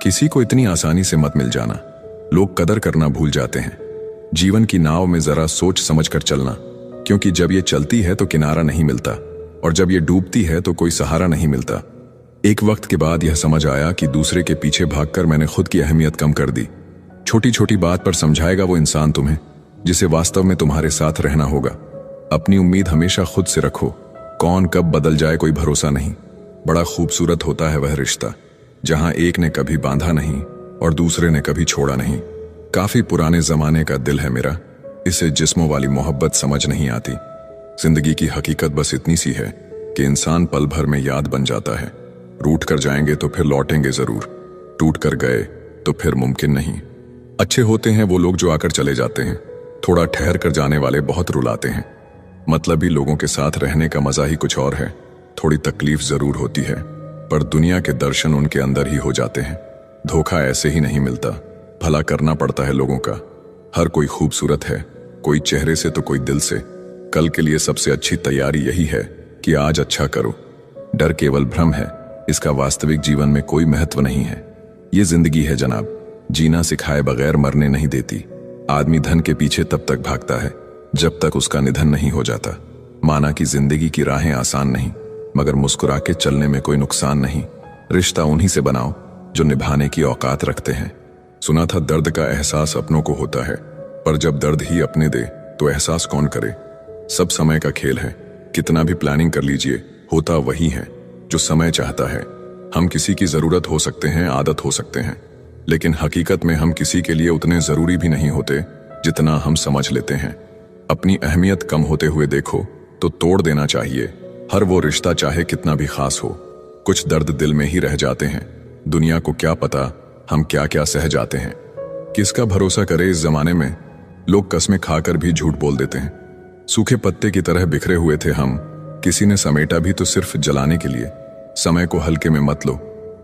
किसी को इतनी आसानी से मत मिल जाना। लोग कदर करना भूल जाते हैं। जीवन की नाव में जरा सोच समझ कर चलना, क्योंकि जब ये चलती है तो किनारा नहीं मिलता, और जब ये डूबती है तो कोई सहारा नहीं मिलता। एक वक्त के बाद यह समझ आया कि दूसरे के पीछे भागकर मैंने खुद की अहमियत कम कर दी। छोटी छोटी बात पर समझाएगा वो इंसान तुम्हें, जिसे वास्तव में तुम्हारे साथ रहना होगा। अपनी उम्मीद हमेशा खुद से रखो। कौन कब बदल जाए कोई भरोसा नहीं। बड़ा खूबसूरत होता है वह रिश्ता जहां एक ने कभी बांधा नहीं और दूसरे ने कभी छोड़ा नहीं। काफी पुराने जमाने का दिल है मेरा, इसे जिस्मों वाली मोहब्बत समझ नहीं आती। जिंदगी की हकीकत बस इतनी सी है कि इंसान पल भर में याद बन जाता है। रूठ कर जाएंगे तो फिर लौटेंगे जरूर, टूट कर गए तो फिर मुमकिन नहीं। अच्छे होते हैं वो लोग जो आकर चले जाते हैं, थोड़ा ठहर कर जाने वाले बहुत रुलाते हैं। मतलबी लोगों के साथ रहने का मजा ही कुछ और है। थोड़ी तकलीफ जरूर होती है, पर दुनिया के दर्शन उनके अंदर ही हो जाते हैं। धोखा ऐसे ही नहीं मिलता, भला करना पड़ता है लोगों का। हर कोई खूबसूरत है, कोई चेहरे से तो कोई दिल से। कल के लिए सबसे अच्छी तैयारी यही है कि आज अच्छा करो। डर केवल भ्रम है, इसका वास्तविक जीवन में कोई महत्व नहीं है। ये जिंदगी है जनाब, जीना सिखाए बगैर मरने नहीं देती। आदमी धन के पीछे तब तक भागता है जब तक उसका निधन नहीं हो जाता। माना कि जिंदगी की राहें आसान नहीं, मगर मुस्कुरा के चलने में कोई नुकसान नहीं। रिश्ता उन्हीं से बनाओ जो निभाने की औकात रखते हैं। सुना था दर्द का एहसास अपनों को होता है, पर जब दर्द ही अपने दे तो एहसास कौन करे। सब समय का खेल है, कितना भी प्लानिंग कर लीजिए, होता वही है जो समय चाहता है। हम किसी की जरूरत हो सकते हैं, आदत हो सकते हैं, लेकिन हकीकत में हम किसी के लिए उतने जरूरी भी नहीं होते जितना हम समझ लेते हैं। अपनी अहमियत कम होते हुए देखो तो तोड़ देना चाहिए हर वो रिश्ता, चाहे कितना भी खास हो। कुछ दर्द दिल में ही रह जाते हैं। दुनिया को क्या पता हम क्या क्या सह जाते हैं। किसका भरोसा करे इस जमाने में, लोग कस्में खाकर भी झूठ बोल देते हैं। सूखे पत्ते की तरह बिखरे हुए थे हम, किसी ने समेटा भी तो सिर्फ जलाने के लिए। समय को हल्के में मत लो,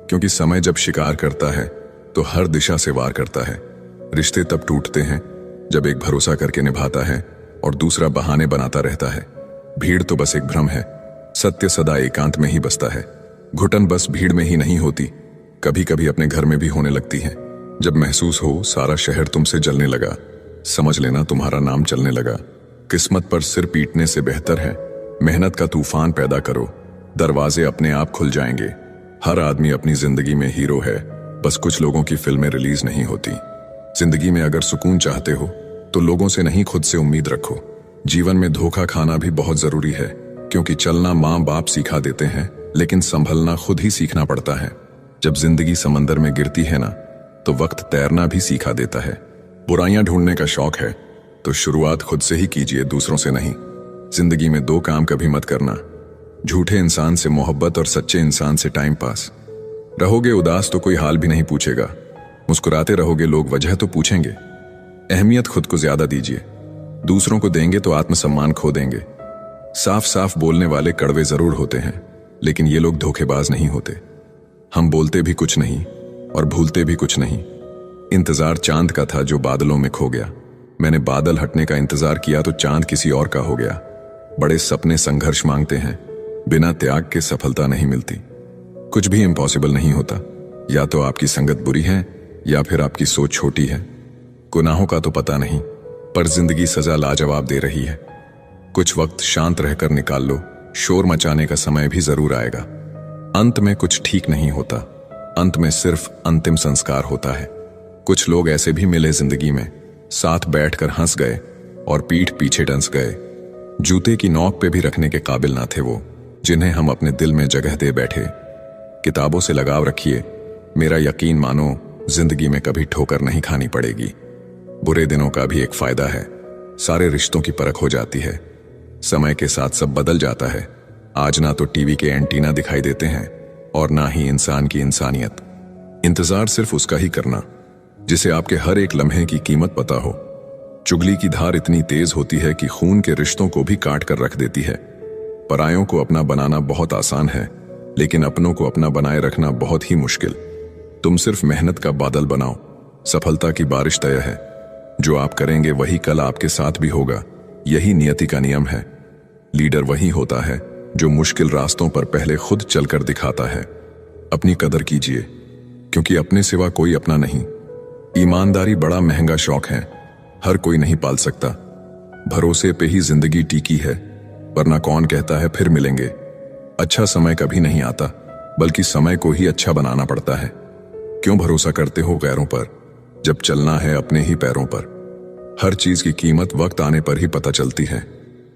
क्योंकि समय जब शिकार करता है तो हर दिशा से वार करता है। रिश्ते तब टूटते हैं जब एक भरोसा करके निभाता है और दूसरा बहाने बनाता रहता है। भीड़ तो बस एक भ्रम है, सत्य सदा एकांत में ही बसता है। घुटन बस भीड़ में ही नहीं होती, कभी कभी अपने घर में भी होने लगती है। जब महसूस हो सारा शहर तुमसे जलने लगा, समझ लेना तुम्हारा नाम चलने लगा। किस्मत पर सिर पीटने से बेहतर है मेहनत का तूफान पैदा करो, दरवाजे अपने आप खुल जाएंगे। हर आदमी अपनी जिंदगी में हीरो है, बस कुछ लोगों की फिल्में रिलीज नहीं होती। जिंदगी में अगर सुकून चाहते हो तो लोगों से नहीं खुद से उम्मीद रखो। जीवन में धोखा खाना भी बहुत जरूरी है, क्योंकि चलना माँ बाप सिखा देते हैं, लेकिन संभलना खुद ही सीखना पड़ता है। जब जिंदगी समंदर में गिरती है ना, तो वक्त तैरना भी सिखा देता है। बुराइयां ढूंढने का शौक है तो शुरुआत खुद से ही कीजिए, दूसरों से नहीं। जिंदगी में दो काम कभी मत करना, झूठे इंसान से मोहब्बत और सच्चे इंसान से टाइम पास। रहोगे उदास तो कोई हाल भी नहीं पूछेगा, मुस्कुराते रहोगे लोग वजह तो पूछेंगे। अहमियत खुद को ज्यादा दीजिए, दूसरों को देंगे तो आत्मसम्मान खो देंगे। साफ साफ बोलने वाले कड़वे जरूर होते हैं, लेकिन ये लोग धोखेबाज नहीं होते। हम बोलते भी कुछ नहीं और भूलते भी कुछ नहीं। इंतजार चांद का था जो बादलों में खो गया। मैंने बादल हटने का इंतजार किया तो चांद किसी और का हो गया। बड़े सपने संघर्ष मांगते हैं, बिना त्याग के सफलता नहीं मिलती। कुछ भी इम्पॉसिबल नहीं होता, या तो आपकी संगत बुरी है या फिर आपकी सोच छोटी है। गुनाहों का तो पता नहीं, पर जिंदगी सजा लाजवाब दे रही है। कुछ वक्त शांत रहकर निकाल लो, शोर मचाने का समय भी जरूर आएगा। अंत में कुछ ठीक नहीं होता, अंत में सिर्फ अंतिम संस्कार होता है। कुछ लोग ऐसे भी मिले जिंदगी में, साथ बैठकर हंस गए और पीठ पीछे डंस गए। जूते की नोक पे भी रखने के काबिल ना थे वो, जिन्हें हम अपने दिल में जगह दे बैठे। किताबों से लगाव रखिए, मेरा यकीन मानो जिंदगी में कभी ठोकर नहीं खानी पड़ेगी। बुरे दिनों का भी एक फायदा है, सारे रिश्तों की परख हो जाती है। समय के साथ सब बदल जाता है। आज ना तो टीवी के एंटीना दिखाई देते हैं और ना ही इंसान की इंसानियत। इंतजार सिर्फ उसका ही करना जिसे आपके हर एक लम्हे की कीमत पता हो। चुगली की धार इतनी तेज होती है कि खून के रिश्तों को भी काट कर रख देती है। परायों को अपना बनाना बहुत आसान है, लेकिन अपनों को अपना बनाए रखना बहुत ही मुश्किल। तुम सिर्फ मेहनत का बादल बनाओ, सफलता की बारिश तय है। जो आप करेंगे वही कल आपके साथ भी होगा, यही नियति का नियम है। लीडर वही होता है जो मुश्किल रास्तों पर पहले खुद चलकर दिखाता है। अपनी कदर कीजिए, क्योंकि अपने सिवा कोई अपना नहीं। ईमानदारी बड़ा महंगा शौक है, हर कोई नहीं पाल सकता। भरोसे पे ही जिंदगी टिकी है, वरना कौन कहता है फिर मिलेंगे। अच्छा समय कभी नहीं आता, बल्कि समय को ही अच्छा बनाना पड़ता है। क्यों भरोसा करते हो गैरों पर, जब चलना है अपने ही पैरों पर। हर चीज की कीमत वक्त आने पर ही पता चलती है।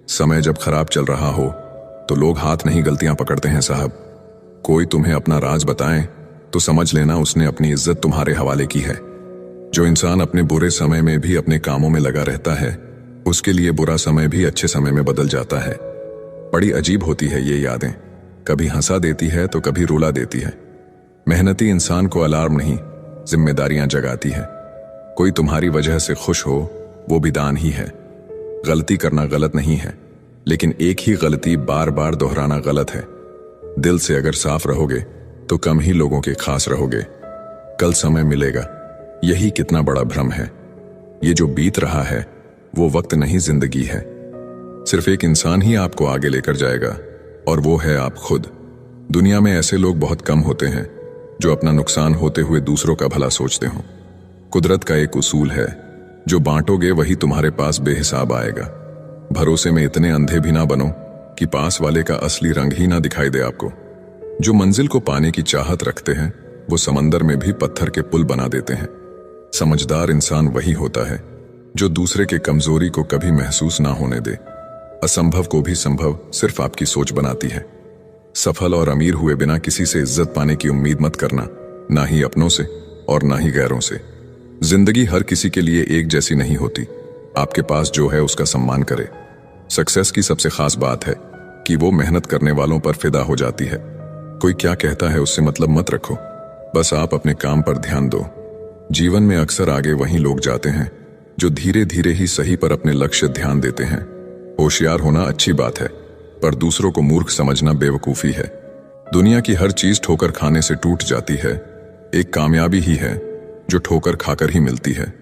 समय जब खराब चल रहा हो तो लोग हाथ नहीं गलतियां पकड़ते हैं साहब। कोई तुम्हें अपना राज बताए तो समझ लेना उसने अपनी इज्जत तुम्हारे हवाले की है। जो इंसान अपने बुरे समय में भी अपने कामों में लगा रहता है, उसके लिए बुरा समय भी अच्छे समय में बदल जाता है। बड़ी अजीब होती है ये यादें, कभी हंसा देती है तो कभी रुला देती है। मेहनती इंसान को अलार्म नहीं, जिम्मेदारियां जगाती है। कोई तुम्हारी वजह से खुश हो, वो भी दान ही है। गलती करना गलत नहीं है, लेकिन एक ही गलती बार बार दोहराना गलत है। दिल से अगर साफ रहोगे तो कम ही लोगों के खास रहोगे। कल समय मिलेगा, यही कितना बड़ा भ्रम है। ये जो बीत रहा है वो वक्त नहीं, जिंदगी है। सिर्फ एक इंसान ही आपको आगे लेकर जाएगा, और वो है आप खुद। दुनिया में ऐसे लोग बहुत कम होते हैं जो अपना नुकसान होते हुए दूसरों का भला सोचते हो। कुदरत का एक उसूल है, जो बांटोगे वही तुम्हारे पास बेहिसाब आएगा। भरोसे में इतने अंधे भी ना बनो कि पास वाले का असली रंग ही ना दिखाई दे आपको। जो मंजिल को पाने की चाहत रखते हैं, वो समंदर में भी पत्थर के पुल बना देते हैं। समझदार इंसान वही होता है जो दूसरे के कमजोरी को कभी महसूस ना होने दे। असंभव को भी संभव सिर्फ आपकी सोच बनाती है। सफल और अमीर हुए बिना किसी से इज्जत पाने की उम्मीद मत करना, ना ही अपनों से और ना ही गैरों से। जिंदगी हर किसी के लिए एक जैसी नहीं होती। आपके पास जो है उसका सम्मान करे। सक्सेस की सबसे खास बात है कि वो मेहनत करने वालों पर फिदा हो जाती है। कोई क्या कहता है उससे मतलब मत रखो, बस आप अपने काम पर ध्यान दो। जीवन में अक्सर आगे वही लोग जाते हैं जो धीरे धीरे ही सही पर अपने लक्ष्य ध्यान देते हैं। होशियार होना अच्छी बात है, पर दूसरों को मूर्ख समझना बेवकूफी है। दुनिया की हर चीज ठोकर खाने से टूट जाती है। एक कामयाबी ही है जो ठोकर खाकर ही मिलती है।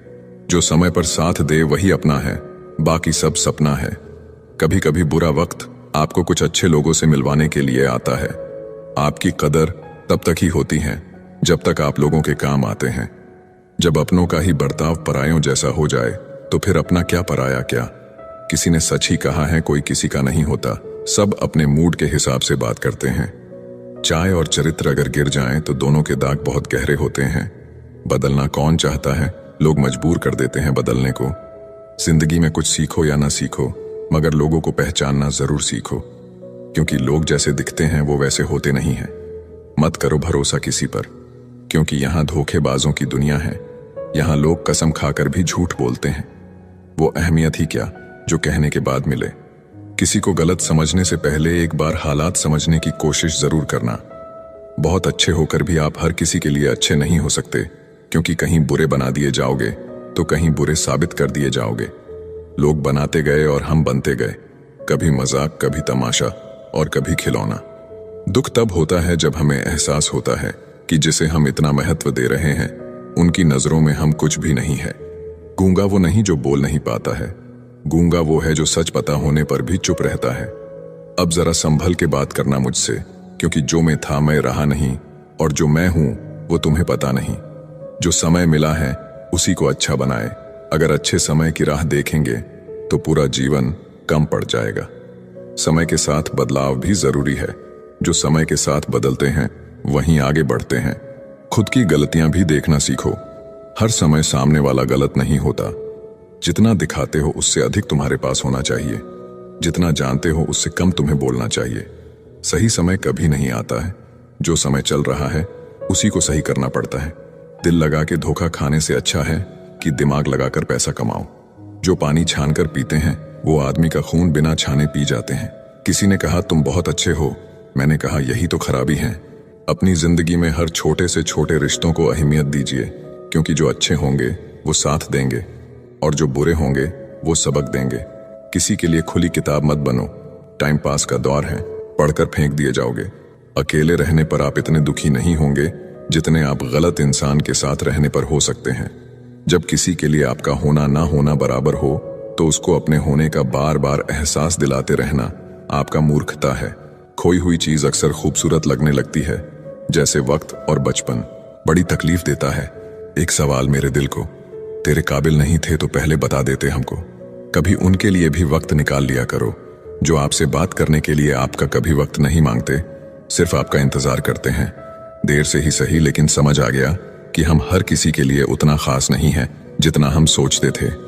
जो समय पर साथ दे वही अपना है, बाकी सब सपना है। कभी कभी बुरा वक्त आपको कुछ अच्छे लोगों से मिलवाने के लिए आता है। आपकी कदर तब तक ही होती है जब तक आप लोगों के काम आते हैं। जब अपनों का ही बर्ताव परायों जैसा हो जाए तो फिर अपना क्या पराया क्या। किसी ने सच ही कहा है, कोई किसी का नहीं होता। सब अपने मूड के हिसाब से बात करते हैं। चाय और चरित्र अगर गिर जाएं तो दोनों के दाग बहुत गहरे होते हैं। बदलना कौन चाहता है, लोग मजबूर कर देते हैं बदलने को। जिंदगी में कुछ सीखो या ना सीखो, मगर लोगों को पहचानना जरूर सीखो, क्योंकि लोग जैसे दिखते हैं वो वैसे होते नहीं हैं। मत करो भरोसा किसी पर, क्योंकि यहाँ धोखेबाजों की दुनिया है। यहाँ लोग कसम खाकर भी झूठ बोलते हैं। वो अहमियत ही क्या जो कहने के बाद मिले। किसी को गलत समझने से पहले एक बार हालात समझने की कोशिश जरूर करना। बहुत अच्छे होकर भी आप हर किसी के लिए अच्छे नहीं हो सकते, क्योंकि कहीं बुरे बना दिए जाओगे तो कहीं बुरे साबित कर दिए जाओगे। लोग बनाते गए और हम बनते गए, कभी मजाक, कभी तमाशा और कभी खिलौना। दुख तब होता है जब हमें एहसास होता है कि जिसे हम इतना महत्व दे रहे हैं, उनकी नजरों में हम कुछ भी नहीं है। गूंगा वो नहीं जो बोल नहीं पाता है, गूंगा वो है जो सच पता होने पर भी चुप रहता है। अब जरा संभल के बात करना मुझसे, क्योंकि जो मैं था मैं रहा नहीं, और जो मैं हूं वो तुम्हें पता नहीं। जो समय मिला है उसी को अच्छा बनाए। अगर अच्छे समय की राह देखेंगे तो पूरा जीवन कम पड़ जाएगा। समय के साथ बदलाव भी जरूरी है। जो समय के साथ बदलते हैं वहीं आगे बढ़ते हैं। खुद की गलतियां भी देखना सीखो। हर समय सामने वाला गलत नहीं होता। जितना दिखाते हो उससे अधिक तुम्हारे पास होना चाहिए। जितना जानते हो उससे कम तुम्हें बोलना चाहिए। सही समय कभी नहीं आता है। जो समय चल रहा है उसी को सही करना पड़ता है। दिल लगा के धोखा खाने से अच्छा है कि दिमाग लगाकर पैसा कमाओ। जो पानी छानकर पीते हैं वो आदमी का खून बिना छाने पी जाते हैं। किसी ने कहा तुम बहुत अच्छे हो, मैंने कहा यही तो खराबी है। अपनी जिंदगी में हर छोटे से छोटे रिश्तों को अहमियत दीजिए, क्योंकि जो अच्छे होंगे वो साथ देंगे और जो बुरे होंगे वो सबक देंगे। किसी के लिए खुली किताब मत बनो। टाइम पास का दौर है, पढ़कर फेंक दिए जाओगे। अकेले रहने पर आप इतने दुखी नहीं होंगे जितने आप गलत इंसान के साथ रहने पर हो सकते हैं। जब किसी के लिए आपका होना ना होना बराबर हो तो उसको अपने होने का बार बार एहसास दिलाते रहना आपका मूर्खता है। खोई हुई चीज अक्सर खूबसूरत लगने लगती है, जैसे वक्त और बचपन। बड़ी तकलीफ देता है। एक सवाल मेरे दिल को, तेरे काबिल नहीं थे तो पहले बता देते हमको। कभी उनके लिए भी वक्त निकाल लिया करो जो आपसे बात करने के लिए आपका कभी वक्त नहीं मांगते, सिर्फ आपका इंतजार करते हैं। देर से ही सही, लेकिन समझ आ गया कि हम हर किसी के लिए उतना खास नहीं है जितना हम सोचते थे।